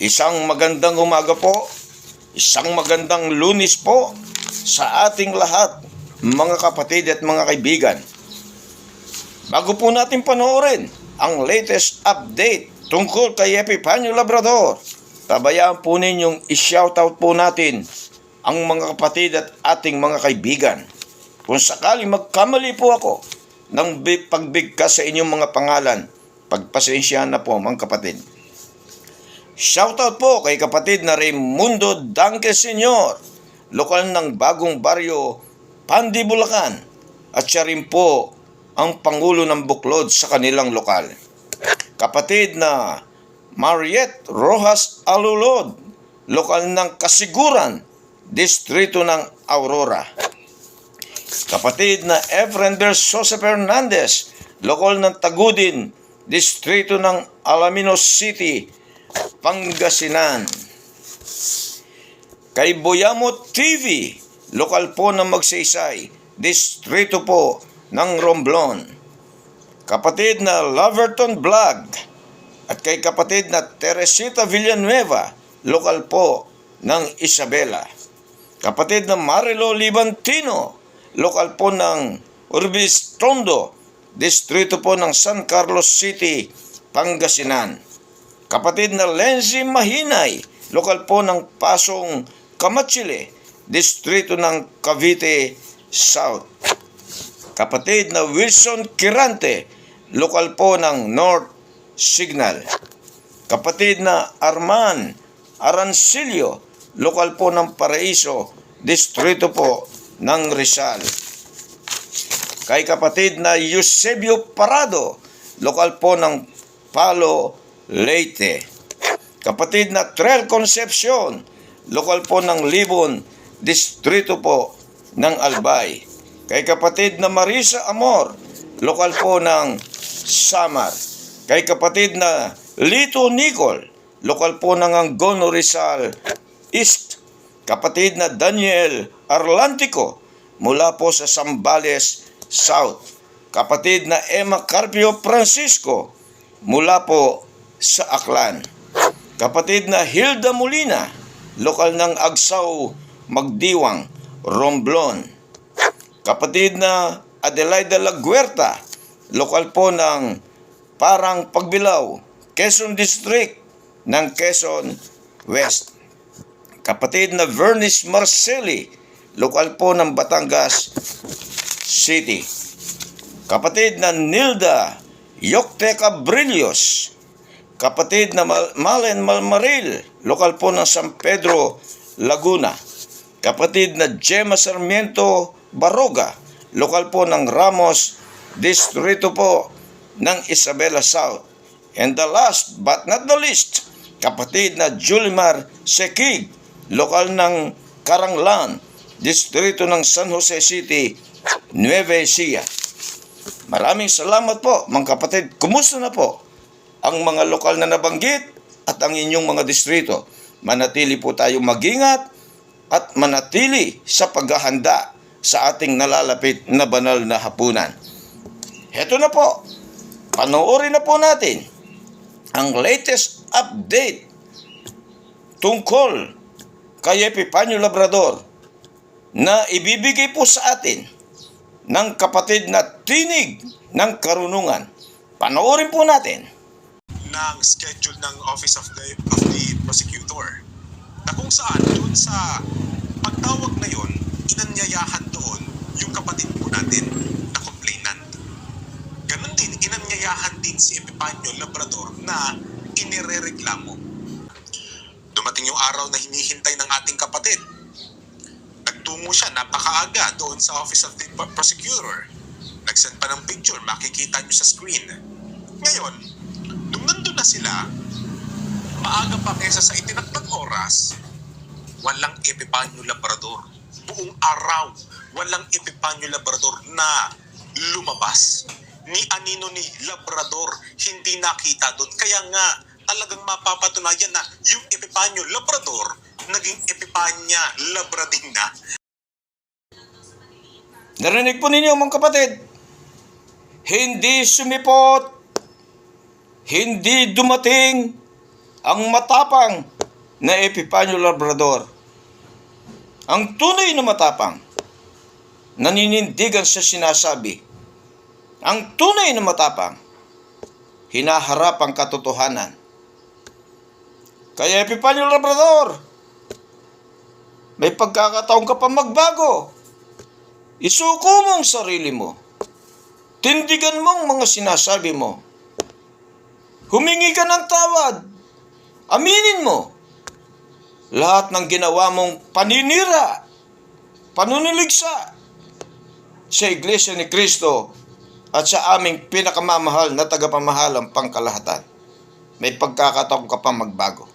Isang magandang umaga po, isang magandang Lunes po sa ating lahat, mga kapatid at mga kaibigan. Bago po natin panoorin ang latest update tungkol kay Epifanio Labrador, tabayaan po ninyong i-shoutout po natin ang mga kapatid at ating mga kaibigan. Kung sakali magkamali po ako ng pagbigkas sa inyong mga pangalan, pagpasensyahan na po mga kapatid. Shoutout po kay kapatid na Raimundo Danque Sr., lokal ng Bagong Baryo, Pandi, Bulacan, at siya rin po ang Pangulo ng Buklod sa kanilang lokal. Kapatid na Mariette Rojas Alulod, lokal ng Kasiguran, Distrito ng Aurora. Kapatid na Efren Versosa Fernandez, lokal ng Tagudin, Distrito ng Alaminos City, Pangasinan. Kay Boyamo TV, lokal po ng Magsaysay, Distrito po ng Romblon. Kapatid na Loverton Vlog, at kay kapatid na Teresita Villanueva, lokal po ng Isabela. Kapatid na Marilo Libantino, lokal po ng Urbis Tondo, Distrito po ng San Carlos City, Pangasinan. Kapatid na Lenzy Mahinay, lokal po ng Pasong Kamachile, Distrito ng Cavite South. Kapatid na Wilson Kirante, lokal po ng North Signal. Kapatid na Arman Arancilio, lokal po ng Paraiso, Distrito po ng Rizal. Kay kapatid na Eusebio Parado, lokal po ng Palo, Leyte. Kapatid na Trel Concepcion, lokal po ng Libon, Distrito po ng Albay. Kay kapatid na Marisa Amor, lokal po ng Samar. Kay kapatid na Lito Nicol, lokal po ng Angono, Rizal East. Kapatid na Daniel Arlantico, mula po sa Zambales South. Kapatid na Emma Carpio Francisco, mula po sa Aklan. Kapatid na Hilda Molina, lokal ng Agsaw, Magdiwang, Romblon. Kapatid na Adelaida Laguerta, lokal po ng Parang Pagbilao, Quezon District ng Quezon West. Kapatid na Vernice Marceli, lokal po ng Batangas City. Kapatid na Nilda Yokte Cabrillos, kapatid na Malen Malmaril, lokal po ng San Pedro, Laguna. Kapatid na Gemma Sarmiento Baroga, lokal po ng Ramos, Distrito po ng Isabela South. And the last but not the least, kapatid na Julimar Sekig, lokal ng Karanglan, Distrito ng San Jose City, Nueva Ecija. Maraming salamat po mga kapatid. Kumusta na po ang mga lokal na nabanggit at ang inyong mga distrito? Manatili po tayong mag-ingat at manatili sa paghahanda sa ating nalalapit na banal na hapunan. Heto na po, panoorin na po natin ang latest update tungkol kay Epifanio Labrador na ibibigay po sa atin ng kapatid na Tinig ng Karunungan. Panoorin po natin ng schedule ng Office of the Prosecutor, na kung saan doon sa pagtawag na yon, inanyayahan doon yung kapatid po natin na complainant. Ganon din, inanyayahan din si Epifanio Labrador na inirereklamo. Dumating yung araw na hinihintay ng ating kapatid. Nagtungo siya napakaaga doon sa Office of the Prosecutor. Nag-send pa ng picture, makikita nyo sa screen. Ngayon, nung nandun na sila, maaga pa kesa sa itinakdang oras, walang Epifanio Labrador. Buong araw, walang Epifanio Labrador na lumabas. Ni anino ni Labrador, hindi nakita doon. Kaya nga, talagang mapapatunayan na yung Epifanio Labrador, naging Epifania Labrading na. Narinig po ninyo mga kapatid, hindi sumipot, hindi dumating ang matapang na Epifanio Labrador. Ang tunay na matapang, naninindigan sa sinasabi. Ang tunay na matapang, hinaharap ang katotohanan. Kaya Epifanio Labrador, may pagkakataon ka pa magbago. Isuko mo ang sarili mo. Tindigan mo ang mga sinasabi mo. Humingi ka ng tawad. Aminin mo lahat ng ginawa mong paninira, panuniligsa sa Iglesia ni Cristo at sa aming pinakamamahal na tagapamahalang pangkalahatan. May pagkakataon ka pa magbago.